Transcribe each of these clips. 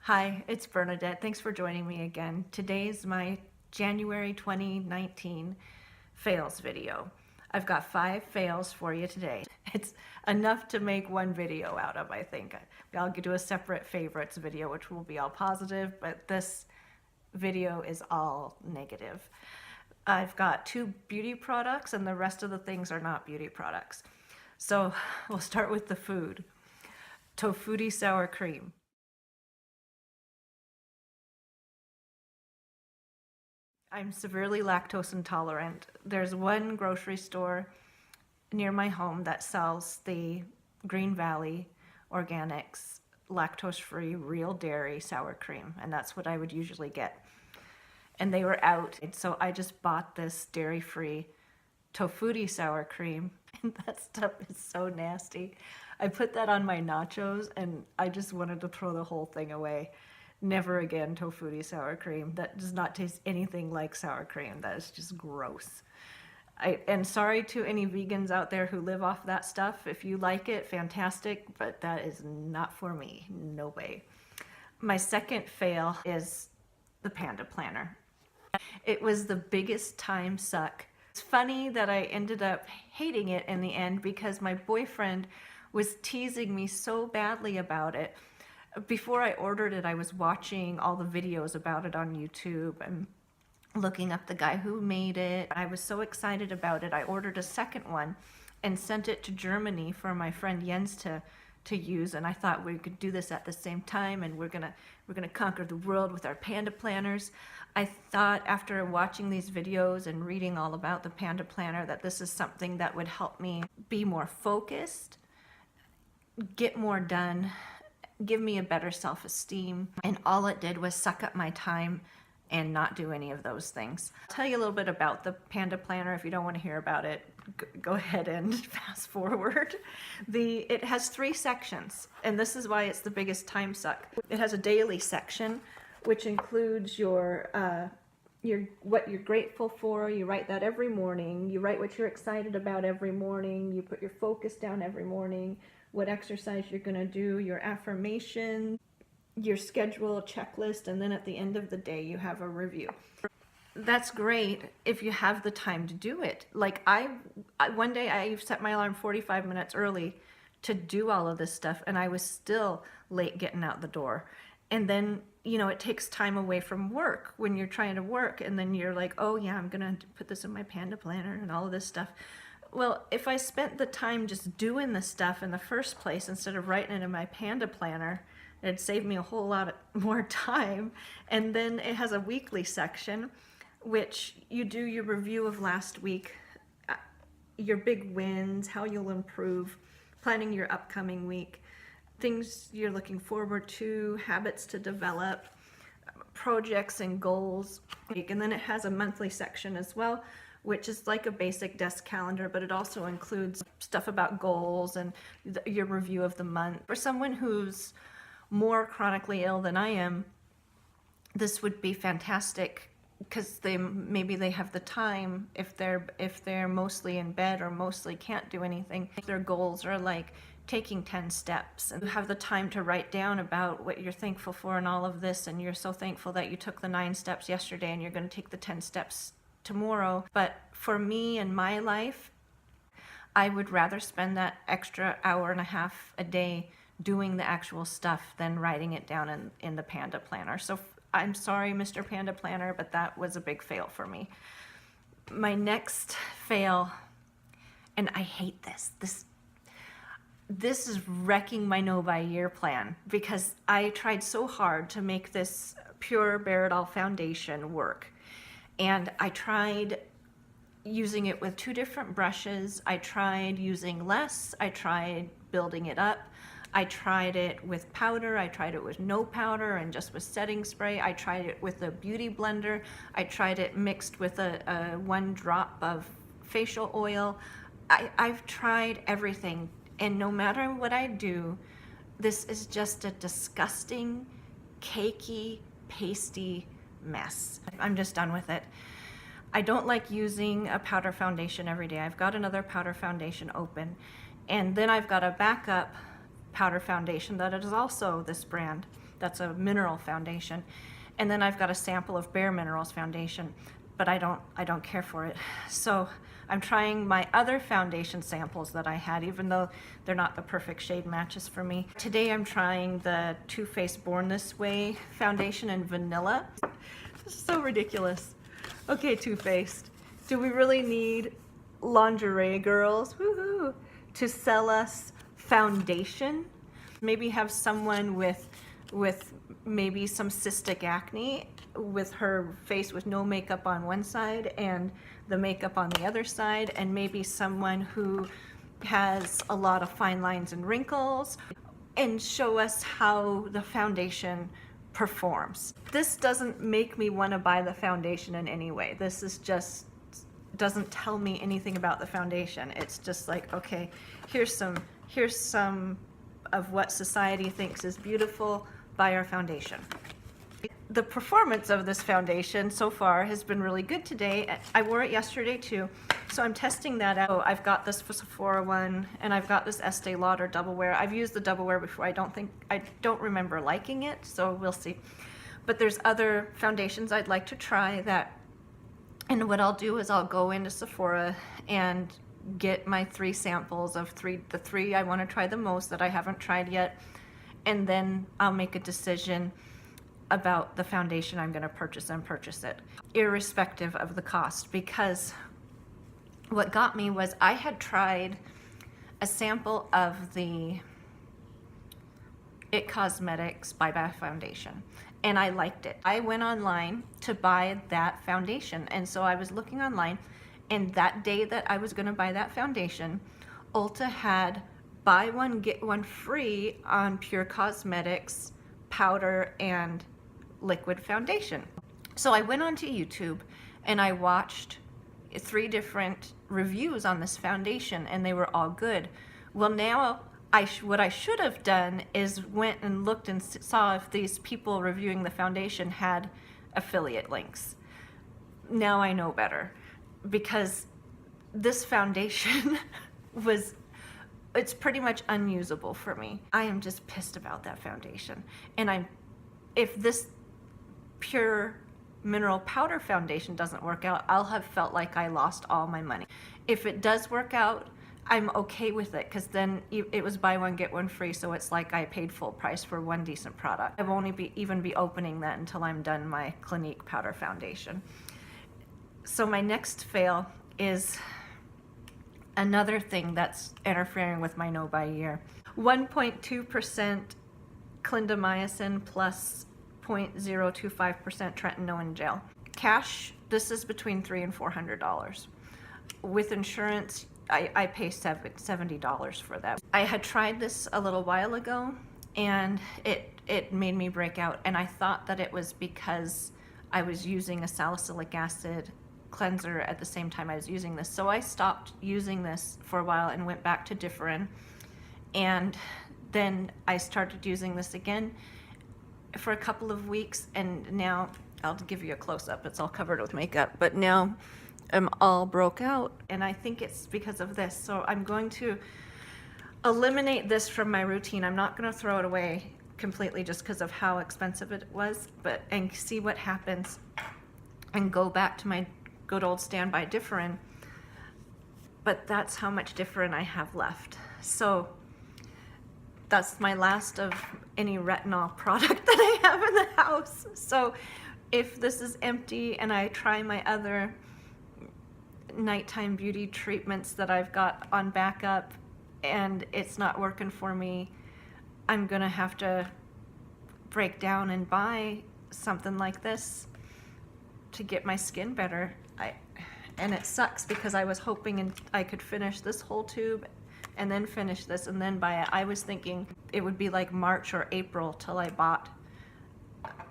Hi, it's Bernadette. Thanks for joining me again. Today's my January 2019 fails video. I've got 5 fails for you today. It's enough to make one video out of, I think. I'll do a separate favorites video, which will be all positive, but this video is all negative. I've got 2 beauty products and the rest of the things are not beauty products. So we'll start with the food. Tofutti sour cream. I'm severely lactose intolerant. There's one grocery store near my home that sells the Green Valley Organics lactose-free real dairy sour cream, and that's what I would usually get. And they were out, and so I just bought this dairy-free Tofutti sour cream, and that stuff is so nasty. I put that on my nachos, and I just wanted to throw the whole thing away. Never again Tofutti sour cream. That does not taste anything like sour cream. That is just gross. And sorry to any vegans out there who live off that stuff. If you like it, fantastic, but that is not for me. No way. My second fail is the Panda Planner. It was the biggest time suck. It's funny that I ended up hating it in the end because my boyfriend was teasing me so badly about it. Before I ordered it, I was watching all the videos about it on YouTube and looking up the guy who made it. I was so excited about it. I ordered a second one and sent it to Germany for my friend Jens to use, and I thought we could do this at the same time, and we're gonna conquer the world with our Panda Planners. I thought after watching these videos and reading all about the Panda Planner that this is something that would help me be more focused, get more done, give me a better self-esteem, and all it did was suck up my time and not do any of those things. I'll tell you a little bit about the Panda Planner. If you don't want to hear about it, go ahead and fast forward. It has 3 sections, and this is why it's the biggest time suck. It has a daily section, which includes your what you're grateful for. You write that every morning. You write what you're excited about every morning. You put your focus down every morning, what exercise you're going to do, your affirmation, your schedule, checklist, and then at the end of the day you have a review. That's great if you have the time to do it. Like one day I set my alarm 45 minutes early to do all of this stuff, and I was still late getting out the door. And then, you know, it takes time away from work when you're trying to work, and then you're like, oh yeah, I'm gonna put this in my Panda Planner and all of this stuff. Well, if I spent the time just doing the stuff in the first place instead of writing it in my Panda Planner, it'd save me a whole lot more time. And then it has a weekly section, which you do your review of last week, your big wins, how you'll improve, planning your upcoming week, things you're looking forward to, habits to develop, projects and goals. And then it has a monthly section as well, which is like a basic desk calendar, but it also includes stuff about goals and your review of the month. For someone who's more chronically ill than I am, this would be fantastic because maybe they have the time if they're mostly in bed or mostly can't do anything. Their goals are like taking 10 steps, and you have the time to write down about what you're thankful for and all of this, and you're so thankful that you took the 9 steps yesterday and you're going to take the 10 steps tomorrow. But for me and my life, I would rather spend that extra hour and a half a day doing the actual stuff than writing it down in the Panda Planner. So I'm sorry, Mr. Panda Planner, but that was a big fail for me. My next fail, and I hate this is wrecking my No by Year plan, because I tried so hard to make this Pure Baradol foundation work. And I tried using it with 2 different brushes. I tried using less. I tried building it up. I tried it with powder. I tried it with no powder and just with setting spray. I tried it with a beauty blender. I tried it mixed with a 1 drop of facial oil. I've tried everything, and no matter what I do, this is just a disgusting, cakey, pasty mess. I'm just done with it. I don't like using a powder foundation every day. I've got another powder foundation open, and then I've got a backup powder foundation that is also this brand. That's a mineral foundation. And then I've got a sample of Bare Minerals foundation, but I don't care for it. So I'm trying my other foundation samples that I had, even though they're not the perfect shade matches for me. Today I'm trying the Too Faced Born This Way foundation in vanilla. This is so ridiculous. Okay, Too Faced, do we really need lingerie girls, woohoo, to sell us foundation? Maybe have someone with maybe some cystic acne, with her face with no makeup on one side and the makeup on the other side, and maybe someone who has a lot of fine lines and wrinkles, and show us how the foundation performs. This doesn't make me want to buy the foundation in any way. This is just doesn't tell me anything about the foundation. It's just like, okay, here's some of what society thinks is beautiful. Buy our foundation. The performance of this foundation so far has been really good today. I wore it yesterday too, so I'm testing that out. I've got this Sephora one, and I've got this Estee Lauder double wear. I've used the double wear before. I don't remember liking it, so we'll see. But there's other foundations I'd like to try that, and what I'll do is I'll go into Sephora and get my 3 samples of the three I want to try the most that I haven't tried yet, and then I'll make a decision about the foundation I'm going to purchase and purchase it, irrespective of the cost. Because what got me was I had tried a sample of the It Cosmetics Bye Bye foundation, and I liked it. I went online to buy that foundation, and so I was looking online, and that day that I was going to buy that foundation, Ulta had buy one get one free on Pure Cosmetics powder and liquid foundation. So I went onto YouTube and I watched 3 different reviews on this foundation, and they were all good. Well, now what I should have done is went and looked and saw if these people reviewing the foundation had affiliate links. Now I know better, because this foundation it's pretty much unusable for me. I am just pissed about that foundation. And if this Pure Mineral Powder foundation doesn't work out, I'll have felt like I lost all my money. If it does work out, I'm okay with it, because then it was buy one get one free, so it's like I paid full price for one decent product. I won't even be opening that until I'm done my Clinique powder foundation. So my next fail is another thing that's interfering with my no-buy year. 1.2% clindamycin plus 0.025% tretinoin gel. Cash, this is between $300 and $400. With insurance, I pay $70 for that. I had tried this a little while ago, and it made me break out, and I thought that it was because I was using a salicylic acid cleanser at the same time I was using this. So I stopped using this for a while and went back to Differin, and then I started using this again for a couple of weeks, and now I'll give you a close-up. It's all covered with makeup, but now I'm all broke out, and I think it's because of this. So I'm going to eliminate this from my routine. I'm not going to throw it away completely just because of how expensive it was, and see what happens, and go back to my good old standby Differin. But that's how much Differin I have left. So that's my last of any retinol product that I have in the house. So if this is empty and I try my other nighttime beauty treatments that I've got on backup and it's not working for me, I'm gonna have to break down and buy something like this to get my skin better. And it sucks because I was hoping I could finish this whole tube and then finish this and then buy it. I was thinking it would be like March or April till I bought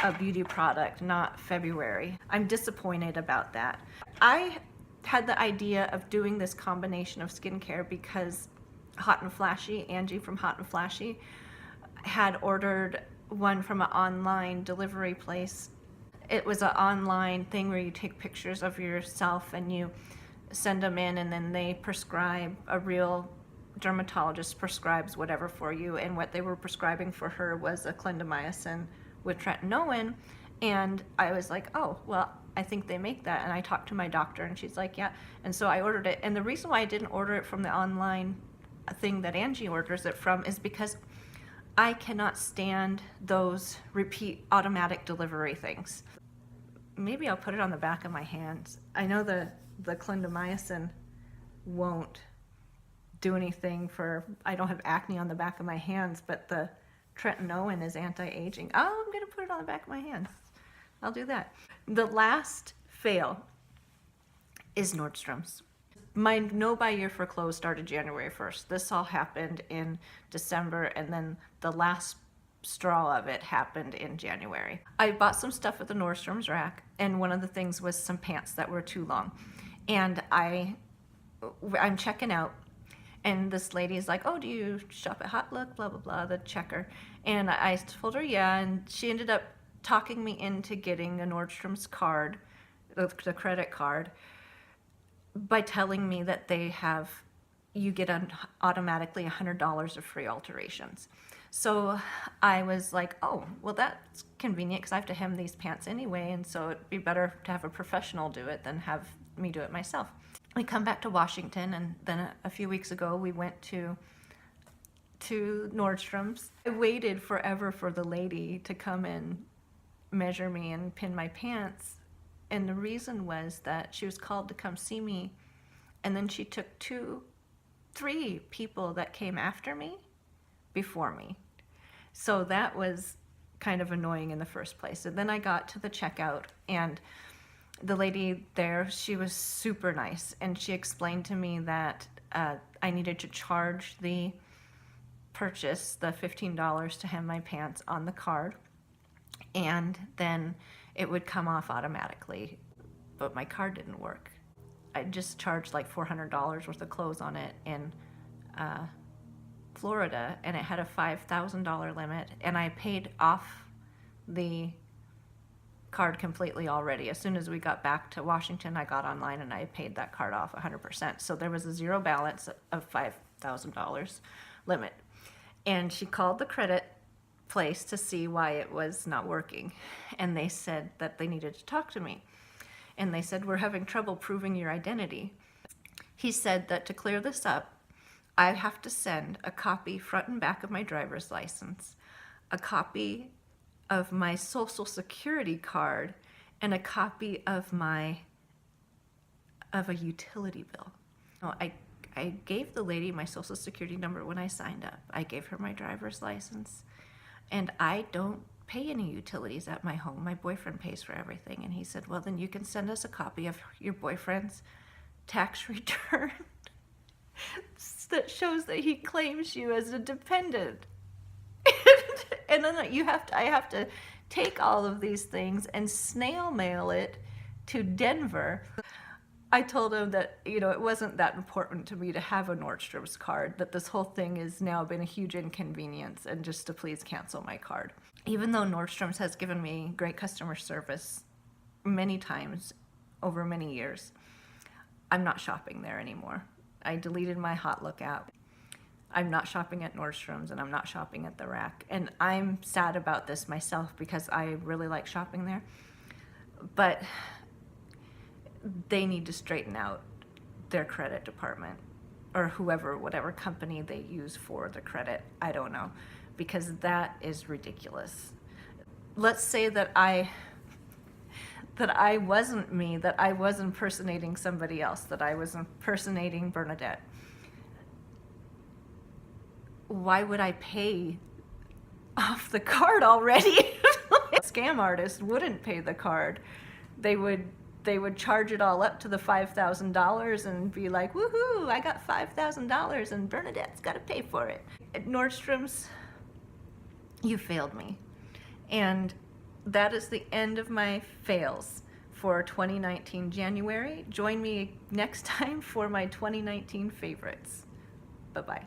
a beauty product, not February. I'm disappointed about that. I had the idea of doing this combination of skincare because Hot and Flashy, Angie from Hot and Flashy, had ordered one from an online delivery place. It was an online thing where you take pictures of yourself and you send them in, and then they prescribe a real dermatologist prescribes whatever for you, and what they were prescribing for her was a clindamycin with tretinoin. And I was like, oh, well, I think they make that. And I talked to my doctor, and she's like, yeah. And so I ordered it. And the reason why I didn't order it from the online thing that Angie orders it from is because I cannot stand those repeat automatic delivery things. Maybe I'll put it on the back of my hands. I know the clindamycin won't do anything for, I don't have acne on the back of my hands, but the tretinoin is anti-aging. Oh, I'm gonna put it on the back of my hands. I'll do that. The last fail is Nordstrom's. My no-buy year for clothes started January 1st. This all happened in December, and then the last straw of it happened in January. I bought some stuff at the Nordstrom's rack, and one of the things was some pants that were too long. And I'm checking out, and this lady is like, oh, do you shop at Hot Look, blah, blah, blah, the checker. And I told her, yeah, and she ended up talking me into getting a Nordstrom's card, the credit card, by telling me that you get automatically $100 of free alterations. So I was like, oh, well, that's convenient because I have to hem these pants anyway, and so it'd be better to have a professional do it than have me do it myself. We come back to Washington, and then a few weeks ago we went to Nordstrom's. I waited forever for the lady to come and measure me and pin my pants, and the reason was that she was called to come see me, and then she took 3 people that came after me before me. So that was kind of annoying in the first place. And then I got to the checkout, and the lady there, she was super nice, and she explained to me that I needed to charge the purchase, the $15 to hem my pants, on the card, and then it would come off automatically, but my card didn't work. I just charged like $400 worth of clothes on it in Florida, and it had a $5,000 limit, and I paid off the card completely already. As soon as we got back to Washington, I got online and I paid that card off 100%. So there was a zero balance of $5,000 limit. And she called the credit place to see why it was not working, and they said that they needed to talk to me, and they said, we're having trouble proving your identity. He said that to clear this up, I have to send a copy front and back of my driver's license, a copy of my social security card, and a copy of a utility bill. I gave the lady my social security number when I signed up. I gave her my driver's license, and I don't pay any utilities at my home. My boyfriend pays for everything. And he said, well, then you can send us a copy of your boyfriend's tax return that shows that he claims you as a dependent. And then I have to take all of these things and snail mail it to Denver. I told him that, it wasn't that important to me to have a Nordstrom's card, that this whole thing has now been a huge inconvenience, and just to please cancel my card. Even though Nordstrom's has given me great customer service many times over many years, I'm not shopping there anymore. I deleted my Hot Look app. I'm not shopping at Nordstrom's, and I'm not shopping at the Rack. And I'm sad about this myself because I really like shopping there. But they need to straighten out their credit department, or whatever company they use for the credit. I don't know, because that is ridiculous. Let's say that I wasn't me, that I was impersonating somebody else, that I was impersonating Bernadette. Why would I pay off the card already? A scam artist wouldn't pay the card. They would charge it all up to the $5,000 and be like, woohoo, I got $5,000 and Bernadette's got to pay for it. At Nordstrom's, you failed me. And that is the end of my fails for 2019 January. Join me next time for my 2019 favorites. Bye-bye.